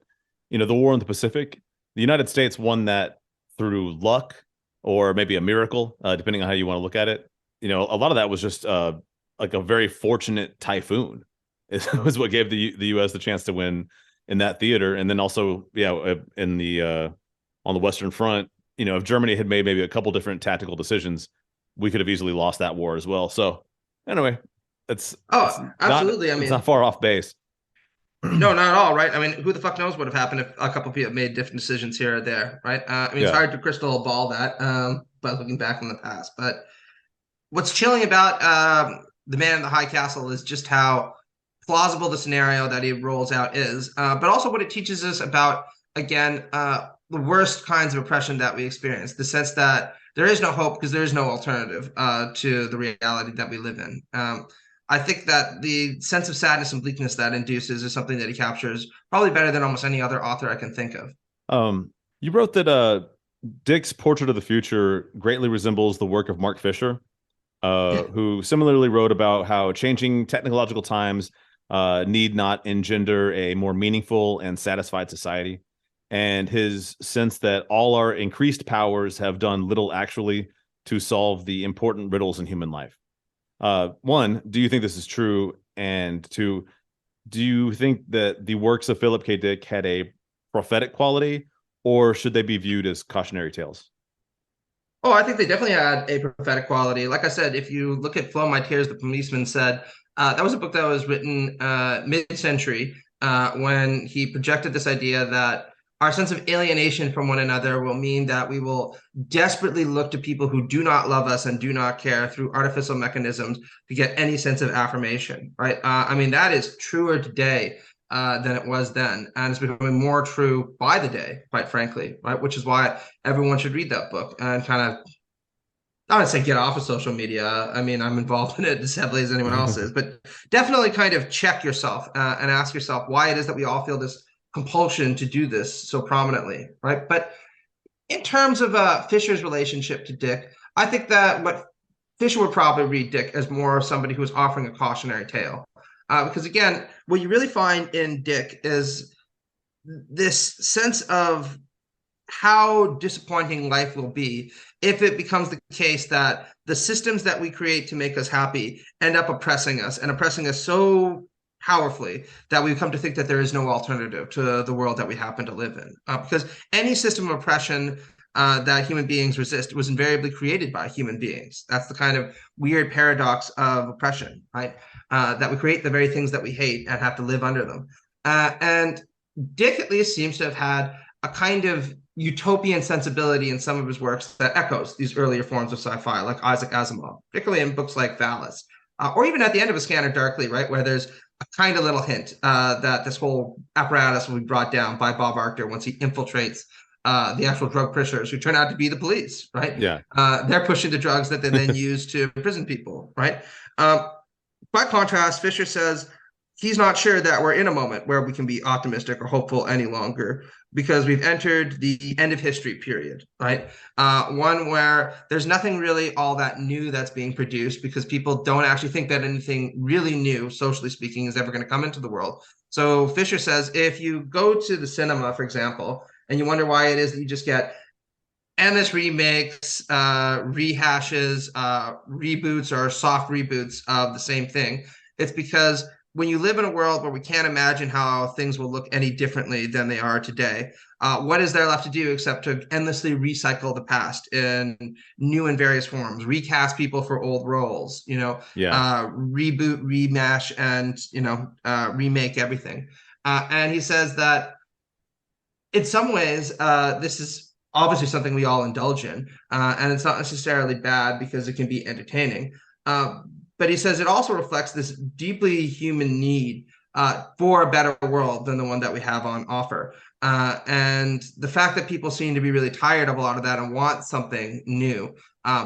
the war in the Pacific, the United States won that through luck or maybe a miracle, depending on how you want to look at it. A lot of that was just like a very fortunate typhoon is what gave the U.S. the chance to win in that theater. And then also, in the on the Western Front, if Germany had made maybe a couple different tactical decisions, we could have easily lost that war as well. So anyway, it's absolutely. It's not far off base. No, not at all, right? I mean, who the fuck knows what would have happened if a couple of people made different decisions here or there, right? It's hard to crystal ball that by looking back in the past. But what's chilling about The Man in the High Castle is just how plausible the scenario that he rolls out is, but also what it teaches us about again, the worst kinds of oppression that we experience, the sense that there is no hope because there is no alternative to the reality that we live in. I think that the sense of sadness and bleakness that induces is something that he captures probably better than almost any other author I can think of. You wrote that Dick's portrait of the future greatly resembles the work of Mark Fisher, who similarly wrote about how changing technological times need not engender a more meaningful and satisfied society, and his sense that all our increased powers have done little actually to solve the important riddles in human life. One, do you think this is true? And two, do you think that the works of Philip K. Dick had a prophetic quality, or should they be viewed as cautionary tales? Oh, I think they definitely had a prophetic quality. Like I said, if you look at Flow My Tears, the policeman said, that was a book that was written mid-century when he projected this idea that our sense of alienation from one another will mean that we will desperately look to people who do not love us and do not care through artificial mechanisms to get any sense of affirmation, right? I mean, that is truer today than it was then. And it's becoming more true by the day, quite frankly, right? Which is why everyone should read that book and kind of, I would say get off of social media. I mean, I'm involved in it as heavily as anyone else is, but definitely kind of check yourself and ask yourself why it is that we all feel this compulsion to do this so prominently, right? But in terms of Fisher's relationship to Dick, I think that what Fisher would probably read Dick as more somebody who is offering a cautionary tale. Because again, what you really find in Dick is this sense of how disappointing life will be if it becomes the case that the systems that we create to make us happy end up oppressing us and oppressing us so powerfully that we come to think that there is no alternative to the world that we happen to live in. Because any system of oppression that human beings resist was invariably created by human beings. That's the kind of weird paradox of oppression, right? That we create the very things that we hate and have to live under them. And Dick at least seems to have had a kind of utopian sensibility in some of his works that echoes these earlier forms of sci-fi, like Isaac Asimov, particularly in books like Valis, or even at the end of A Scanner Darkly, right, where there's a kind of little hint that this whole apparatus will be brought down by Bob Arctor once he infiltrates the actual drug pushers, who turn out to be the police, right? Yeah. They're pushing the drugs that they then use to imprison people, right? By contrast, Fisher says he's not sure that we're in a moment where we can be optimistic or hopeful any longer because we've entered the end of history period, right? One where there's nothing really all that new that's being produced because people don't actually think that anything really new, socially speaking, is ever going to come into the world. So Fisher says if you go to the cinema, for example, and you wonder why it is that you just get endless remakes, rehashes, reboots, or soft reboots of the same thing, it's because when you live in a world where we can't imagine how things will look any differently than they are today, what is there left to do except to endlessly recycle the past in new and various forms, recast people for old roles, reboot, remash, and remake everything. And he says that in some ways, this is obviously something we all indulge in, and it's not necessarily bad because it can be entertaining. But he says it also reflects this deeply human need for a better world than the one that we have on offer. And the fact that people seem to be really tired of a lot of that and want something new,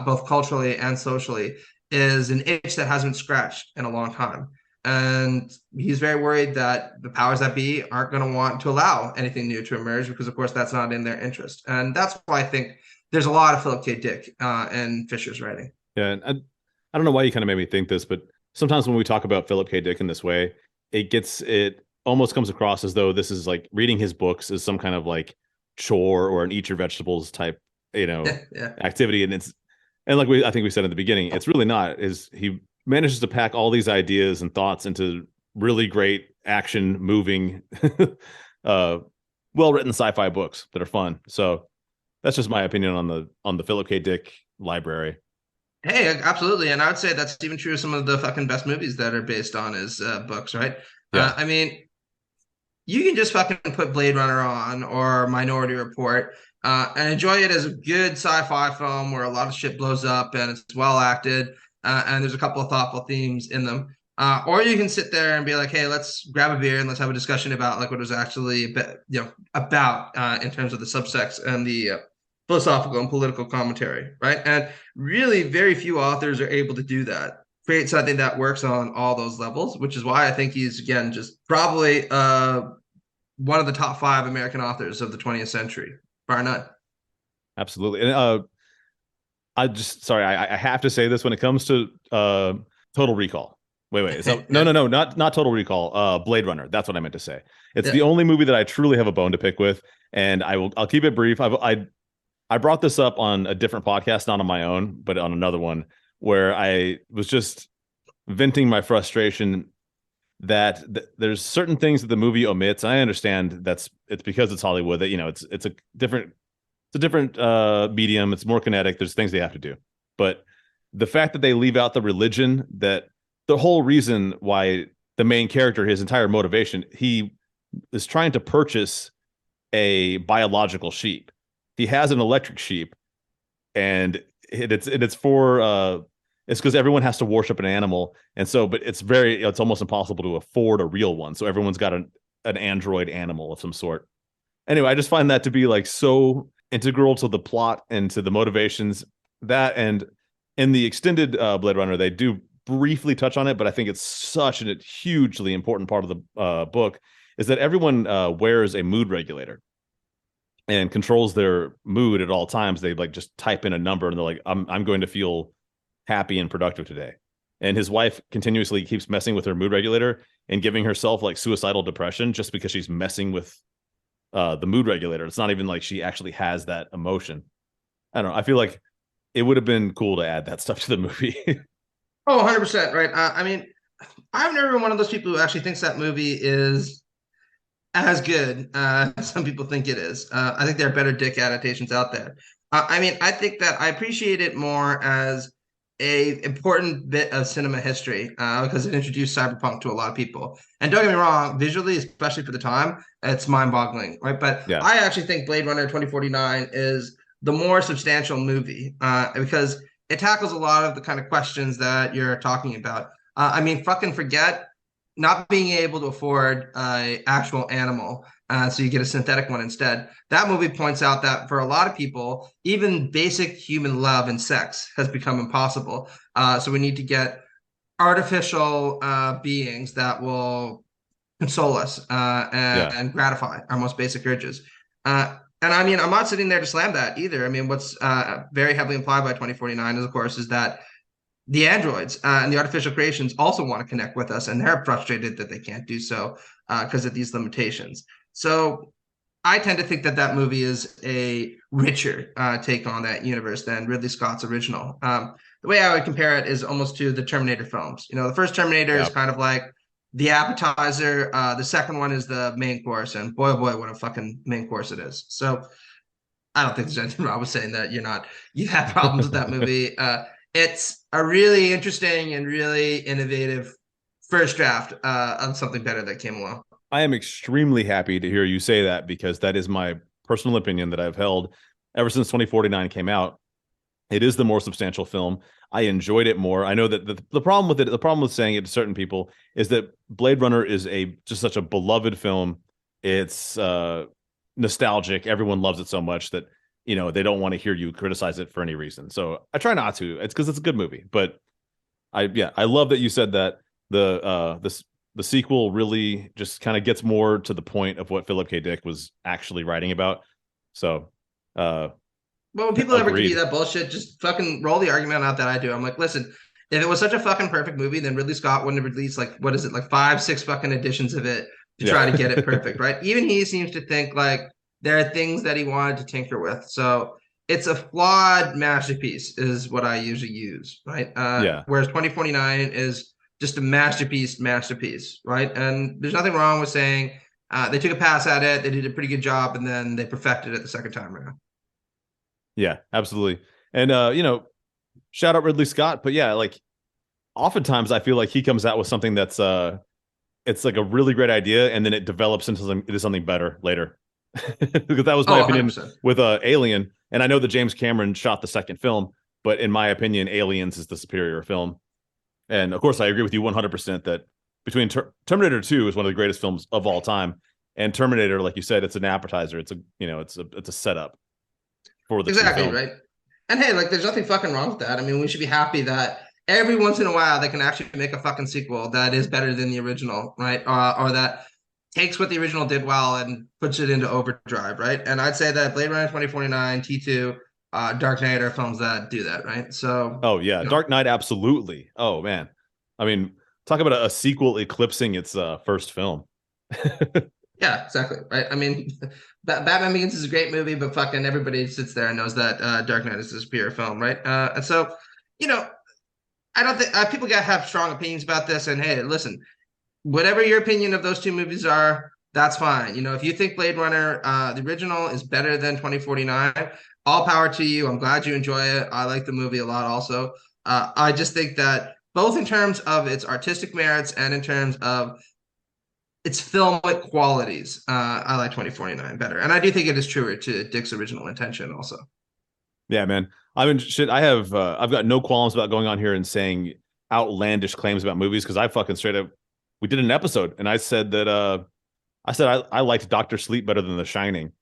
both culturally and socially, is an itch that hasn't been scratched in a long time. And he's very worried that the powers that be aren't going to want to allow anything new to emerge because, of course, that's not in their interest. And that's why I think there's a lot of Philip K. Dick in Fisher's writing. Yeah, and I don't know why you kind of made me think this, but sometimes when we talk about Philip K. Dick in this way, it almost comes across as though this is like reading his books is some kind of like chore or an eat your vegetables type, activity. And like I think we said in the beginning, it's really not. He manages to pack all these ideas and thoughts into really great action, moving, well-written sci-fi books that are fun. So that's just my opinion on the Philip K. Dick library. Hey, absolutely. And I would say that's even true of some of the fucking best movies that are based on his books, right? Yeah. I mean, you can just fucking put Blade Runner on or Minority Report and enjoy it as a good sci-fi film where a lot of shit blows up and it's well acted and there's a couple of thoughtful themes in them. Or you can sit there and be like, hey, let's grab a beer and let's have a discussion about like what it was actually about in terms of the subtext and the philosophical and political commentary, right? And really very few authors are able to do that, create something that works on all those levels, which is why I think he's, again, just probably one of the top 5 American authors of the 20th century, bar none. Absolutely. And I have to say this when it comes to Total Recall. Wait. So no, not Total Recall. Blade Runner. That's what I meant to say. It's the only movie that I truly have a bone to pick with, and I'll keep it brief. I brought this up on a different podcast, not on my own, but on another one, where I was just venting my frustration that there's certain things that the movie omits. I understand it's because it's Hollywood, that it's a different medium. It's more kinetic. There's things they have to do, but the fact that they leave out the religion, that the whole reason why the main character, his entire motivation, he is trying to purchase a biological sheep. He has an electric sheep, and it's because everyone has to worship an animal, and so, but it's almost impossible to afford a real one. So everyone's got an android animal of some sort. Anyway, I just find that to be like so integral to the plot and to the motivations. That, and in the extended Blade Runner, they do briefly touch on it, but I think it's such a hugely important part of the book, is that everyone wears a mood regulator and controls their mood at all times. They like just type in a number and they're like, I'm going to feel happy and productive today. And his wife continuously keeps messing with her mood regulator and giving herself like suicidal depression just because she's messing with the mood regulator. It's not even like she actually has that emotion. I don't know. I feel like it would have been cool to add that stuff to the movie. Oh, 100%, right. I mean, I've never been one of those people who actually thinks that movie is as good as some people think it is. I think there are better Dick adaptations out there. I mean, I think that I appreciate it more as a important bit of cinema history because it introduced cyberpunk to a lot of people. And don't get me wrong, visually, especially for the time, it's mind-boggling, right? But yeah. I actually think Blade Runner 2049 is the more substantial movie because it tackles a lot of the kind of questions that you're talking about. I mean, fucking forget not being able to afford an actual animal, so you get a synthetic one instead. That movie points out that for a lot of people, even basic human love and sex has become impossible. So we need to get artificial beings that will console us and gratify our most basic urges. And I mean, I'm not sitting there to slam that either. I mean, what's very heavily implied by 2049 is, of course, is that the androids and the artificial creations also want to connect with us, and they're frustrated that they can't do so because of these limitations. So I tend to think that that movie is a richer take on that universe than Ridley Scott's original. The way I would compare it is almost to the Terminator films. You know, the first Terminator is kind of like the appetizer. The second one is the main course, and boy, oh boy, what a fucking main course it is. So I don't think there's anything wrong with saying that you've had problems with that movie. It's a really interesting and really innovative first draft of something better that came along. I am extremely happy to hear you say that, because that is my personal opinion that I've held ever since 2049 came out. It is the more substantial film. I enjoyed it more. I know that the problem with it, the problem with saying it to certain people, is that Blade Runner is just such a beloved film. It's nostalgic. Everyone loves it so much that, you know, they don't want to hear you criticize it for any reason. So I try not to. It's because it's a good movie. But I love that you said that the sequel really just kind of gets more to the point of what Philip K. Dick was actually writing about. So well, when people ever give you that bullshit, just fucking roll the argument out that I do. I'm like, listen, if it was such a fucking perfect movie, then Ridley Scott wouldn't have released like 5-6 fucking editions of it to try to get it perfect, right? Even he seems to think like there are things that he wanted to tinker with. So it's a flawed masterpiece is what I usually use, right? Whereas 2049 is just a masterpiece, right? And there's nothing wrong with saying they took a pass at it, they did a pretty good job, and then they perfected it the second time around. Yeah, absolutely. And, shout out Ridley Scott. But yeah, like oftentimes I feel like he comes out with something that's it's like a really great idea, and then it develops into something better later. Because that was my opinion 100%. with Alien. And I know that James Cameron shot the second film, but in my opinion, Aliens is the superior film. And of course, I agree with you 100% that between Terminator 2 is one of the greatest films of all time, and Terminator, like you said, it's an appetizer. It's a setup for the exactly right. And hey, like, there's nothing fucking wrong with that. I mean, we should be happy that every once in a while they can actually make a fucking sequel that is better than the original, right? Or that takes what the original did well and puts it into overdrive, right? And I'd say that Blade Runner 2049, T2, Dark Knight are films that do that, right? So, oh yeah, Dark Knight, absolutely. Oh man, I mean, talk about a sequel eclipsing its first film. yeah, exactly, right? I mean, Batman Begins is a great movie, but fucking everybody sits there and knows that Dark Knight is a superior film, right? And so, you know, I don't think people gotta have strong opinions about this. And hey, listen, whatever your opinion of those two movies are, that's fine. You know, if you think Blade Runner, the original, is better than 2049, all power to you. I'm glad you enjoy it. I like the movie a lot also. I just think that both in terms of its artistic merits and in terms of its filmic qualities, I like 2049 better. And I do think it is truer to Dick's original intention also. Yeah, man. I mean, shit, I've got no qualms about going on here and saying outlandish claims about movies, because I fucking straight up, we did an episode and I said that I liked Dr. Sleep better than The Shining.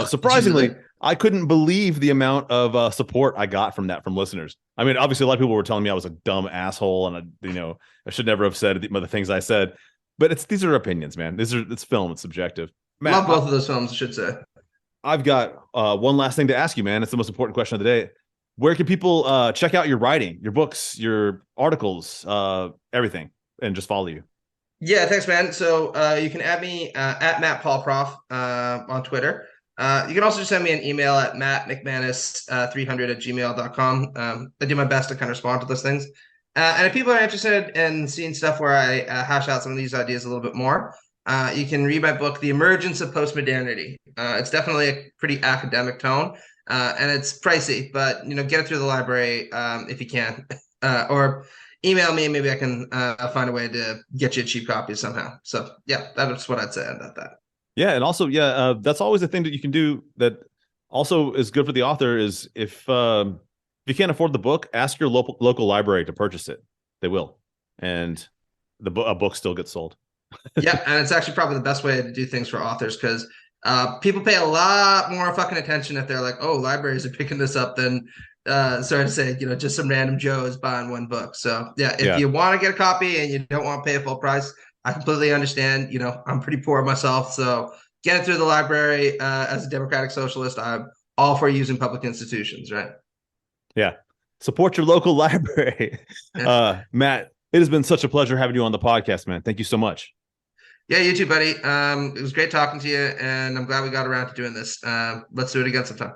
Surprisingly, I couldn't believe the amount of support I got from listeners. I mean, obviously, a lot of people were telling me I was a dumb asshole and I should never have said the things I said. But these are opinions, man. It's film. It's subjective. Matt, love both of those films, I should say. I've got one last thing to ask you, man. It's the most important question of the day. Where can people check out your writing, your books, your articles, everything, and just follow you? Yeah, thanks, man. So you can add me at Matt Paul Prof on Twitter. You can also just send me an email at mattmcmanus300@gmail.com. I do my best to kind of respond to those things. And if people are interested in seeing stuff where I hash out some of these ideas a little bit more, you can read my book, The Emergence of Postmodernity. It's definitely a pretty academic tone, and it's pricey, but get it through the library if you can, or email me and maybe I can find a way to get you a cheap copy somehow. So yeah, that's what I'd say about that. Yeah, and also that's always the thing that you can do that also is good for the author is if you can't afford the book, ask your local library to purchase it. They will, and a book still gets sold. Yeah, and it's actually probably the best way to do things for authors, because people pay a lot more fucking attention if they're like, oh, libraries are picking this up, than sorry to say, just some random Joe is buying one book. So yeah, if you want to get a copy and you don't want to pay a full price, I completely understand. I'm pretty poor myself, so get it through the library. As a democratic socialist, I'm all for using public institutions, right? Yeah, support your local library. Matt, it has been such a pleasure having you on the podcast, man. Thank you so much. Yeah, you too, buddy. It was great talking to you, and I'm glad we got around to doing this. Let's do it again sometime.